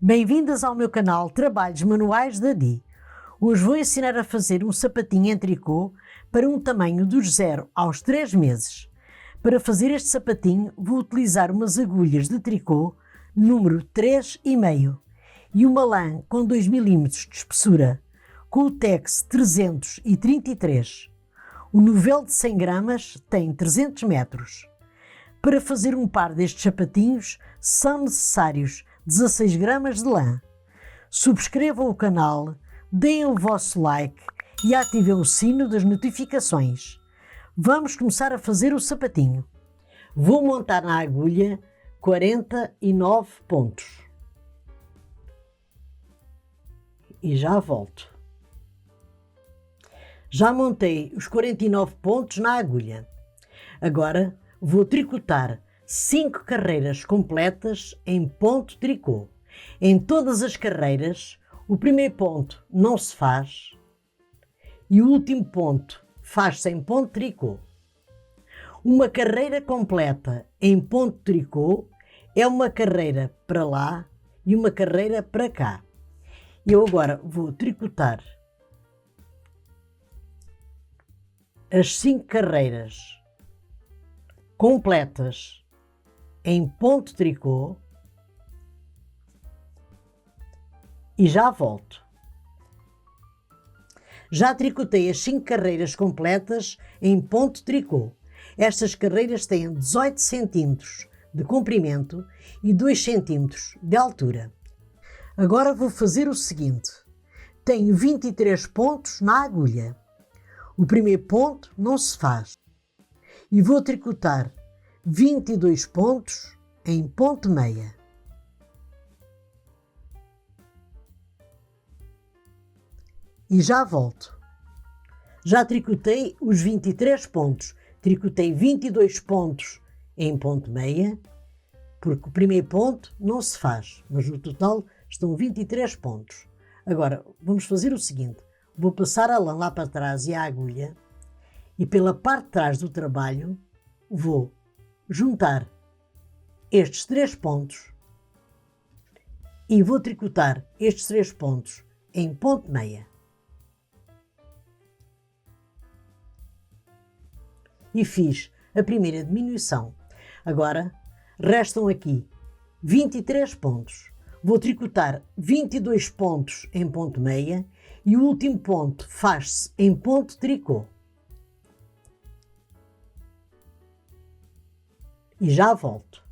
Bem-vindas ao meu canal Trabalhos Manuais da Di. Hoje vou ensinar a fazer um sapatinho em tricô para um tamanho dos 0 aos 3 meses. Para fazer este sapatinho vou utilizar umas agulhas de tricô número 3,5 e uma lã com 2 mm de espessura, com o Tex 333. O novelo de 100 gramas tem 300 metros. Para fazer um par destes sapatinhos são necessários 16 gramas de lã. Subscrevam o canal, deem o vosso like e ativem o sino das notificações. Vamos começar a fazer o sapatinho. Vou montar na agulha 49 pontos. E já volto. Já montei os 49 pontos na agulha. Agora vou tricotar 5 carreiras completas em ponto tricô. Em todas as carreiras, o primeiro ponto não se faz e o último ponto faz-se em ponto tricô. Uma carreira completa em ponto tricô é uma carreira para lá e uma carreira para cá. Eu agora vou tricotar as 5 carreiras completas em ponto tricô e já volto. Já tricotei as 5 carreiras completas em ponto tricô. Estas carreiras têm 18 cm de comprimento e 2 cm de altura. Agora vou fazer o seguinte. Tenho 23 pontos na agulha. O primeiro ponto não se faz. E vou tricotar 22 pontos em ponto meia. E já volto. Já tricotei os 23 pontos. Tricotei 22 pontos em ponto meia, porque o primeiro ponto não se faz, mas no total estão 23 pontos. Agora, vamos fazer o seguinte. Vou passar a lã lá para trás e a agulha e pela parte de trás do trabalho vou juntar estes 3 pontos e vou tricotar estes 3 pontos em ponto meia. E fiz a primeira diminuição. Agora restam aqui 23 pontos. Vou tricotar 22 pontos em ponto meia e o último ponto faz-se em ponto tricô. E já volto.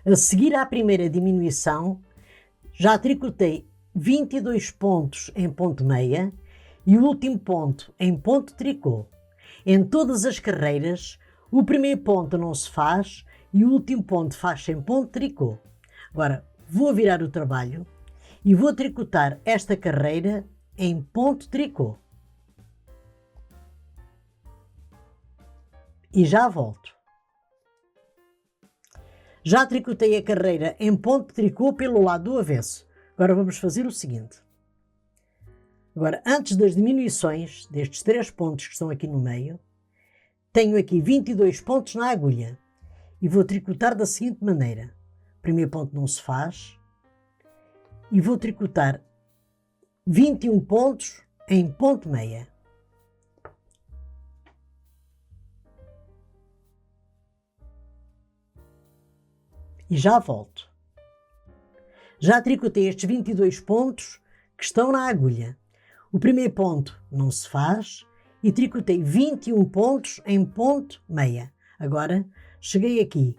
A seguir à primeira diminuição, já tricotei 22 pontos em ponto meia e o último ponto em ponto tricô. Em todas as carreiras, o primeiro ponto não se faz e o último ponto faz-se em ponto tricô. Agora, vou virar o trabalho e vou tricotar esta carreira em ponto tricô. E já volto. Já tricotei a carreira em ponto tricô pelo lado do avesso. Agora vamos fazer o seguinte. Agora, antes das diminuições destes 3 pontos que estão aqui no meio, tenho aqui 22 pontos na agulha e vou tricotar da seguinte maneira. O primeiro ponto não se faz e vou tricotar 21 pontos em ponto meia. E já volto. Já tricotei estes 22 pontos que estão na agulha. O primeiro ponto não se faz e tricotei 21 pontos em ponto meia. Agora cheguei aqui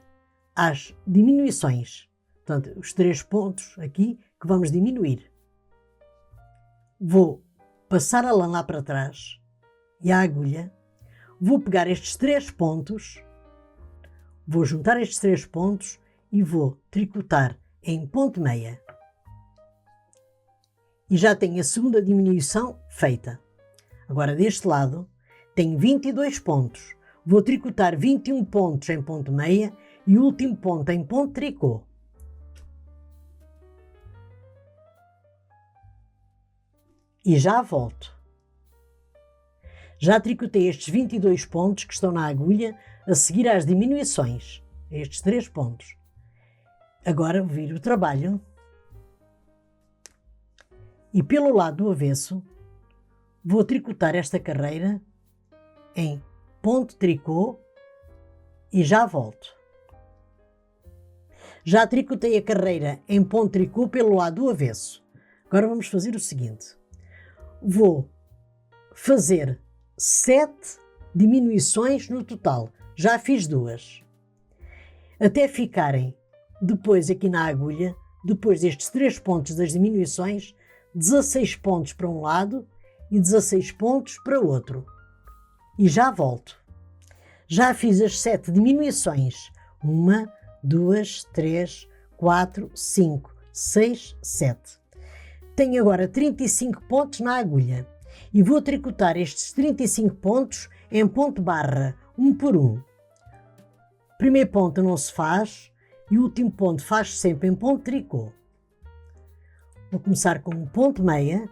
às diminuições. Portanto, os 3 pontos aqui que vamos diminuir. Vou passar a lã lá para trás e a agulha. Vou pegar estes 3 pontos, vou juntar estes 3 pontos e vou tricotar em ponto meia. E já tenho a segunda diminuição feita. Agora deste lado tenho 22 pontos. Vou tricotar 21 pontos em ponto meia e o último ponto em ponto tricô. E já volto. Já tricotei estes 22 pontos que estão na agulha a seguir às diminuições. Estes 3 pontos. Agora viro o trabalho e pelo lado do avesso vou tricotar esta carreira em ponto tricô e já volto. Já tricotei a carreira em ponto tricô pelo lado do avesso. Agora vamos fazer o seguinte. Vou fazer 7 diminuições no total. Já fiz 2. Até ficarem depois aqui na agulha, depois destes 3 pontos das diminuições, 16 pontos para um lado e 16 pontos para o outro. E já volto. Já fiz as 7 diminuições. 1, 2, 3, 4, 5, 6, 7. Tenho agora 35 pontos na agulha e vou tricotar estes 35 pontos em ponto barra, um por um. Primeiro ponto não se faz e o último ponto faz sempre em ponto tricô. Vou começar com um ponto meia,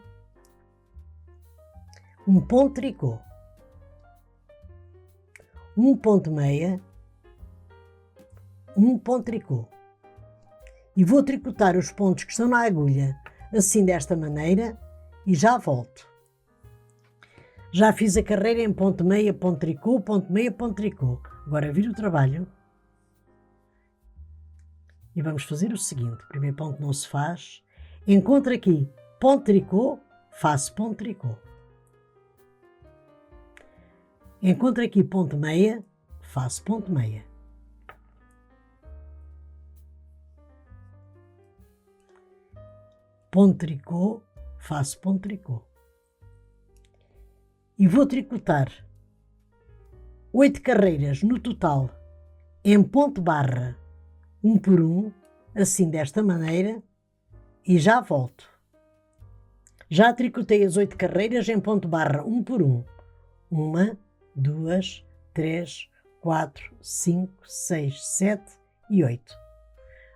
um ponto tricô, um ponto meia, um ponto tricô. E vou tricotar os pontos que estão na agulha assim desta maneira e já volto. Já fiz a carreira em ponto meia, ponto tricô, ponto meia, ponto tricô. Agora viro o trabalho e vamos fazer o seguinte. Primeiro ponto não se faz. Encontro aqui ponto tricô, faço ponto tricô. Encontro aqui ponto meia, faço ponto meia. Ponto tricô, faço ponto tricô. E vou tricotar 8 carreiras no total em ponto barra, um por um, assim desta maneira, e já volto. Já tricotei as 8 carreiras em ponto barra, um por um. 1, 2, 3, 4, 5, 6, 7 e 8.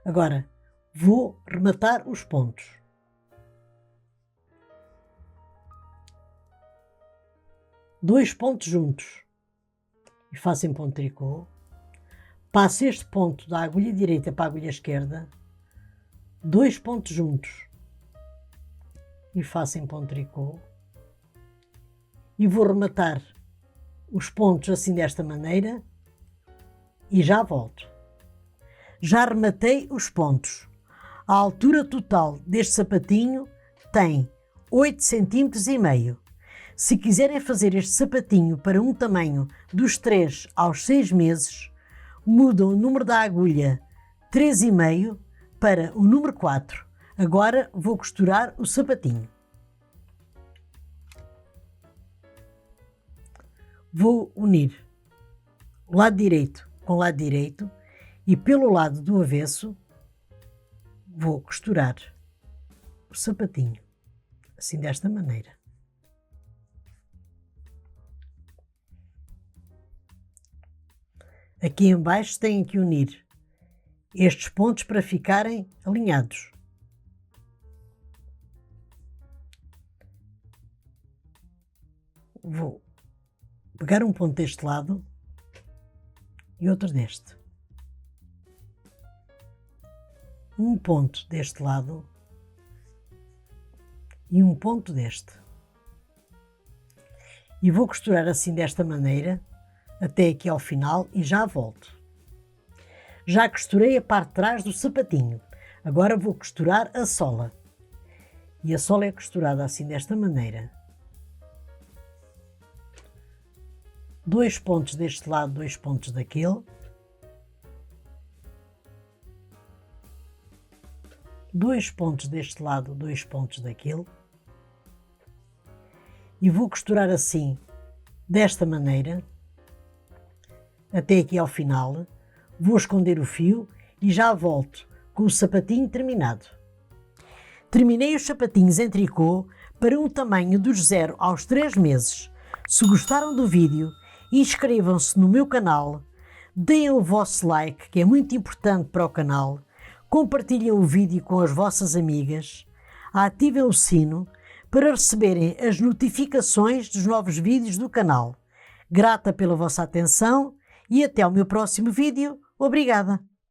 Agora vou rematar os pontos. Dois pontos juntos e faço em ponto tricô. Passo este ponto da agulha direita para a agulha esquerda, 2 pontos juntos e faço em ponto tricô. E vou rematar os pontos assim desta maneira e já volto. Já rematei os pontos. A altura total deste sapatinho tem 8,5 cm. Se quiserem fazer este sapatinho para um tamanho dos 3 aos 6 meses, mudam o número da agulha 3,5 para o número 4. Agora vou costurar o sapatinho. Vou unir o lado direito com o lado direito e pelo lado do avesso vou costurar o sapatinho, assim desta maneira. Aqui em baixo têm que unir estes pontos para ficarem alinhados. Vou pegar um ponto deste lado e outro deste. Um ponto deste lado e um ponto deste. E vou costurar assim desta maneira até aqui ao final e já volto. Já costurei a parte de trás do sapatinho. Agora vou costurar a sola. E a sola é costurada assim desta maneira. 2 pontos deste lado, 2 pontos daquele. 2 pontos deste lado, 2 pontos daquele. E vou costurar assim, desta maneira, até aqui ao final. Vou esconder o fio e já volto com o sapatinho terminado. Terminei os sapatinhos em tricô para um tamanho dos 0 aos 3 meses. Se gostaram do vídeo, inscrevam-se no meu canal, deem o vosso like, que é muito importante para o canal, compartilhem o vídeo com as vossas amigas, ativem o sino para receberem as notificações dos novos vídeos do canal. Grata pela vossa atenção e até ao meu próximo vídeo. Obrigada!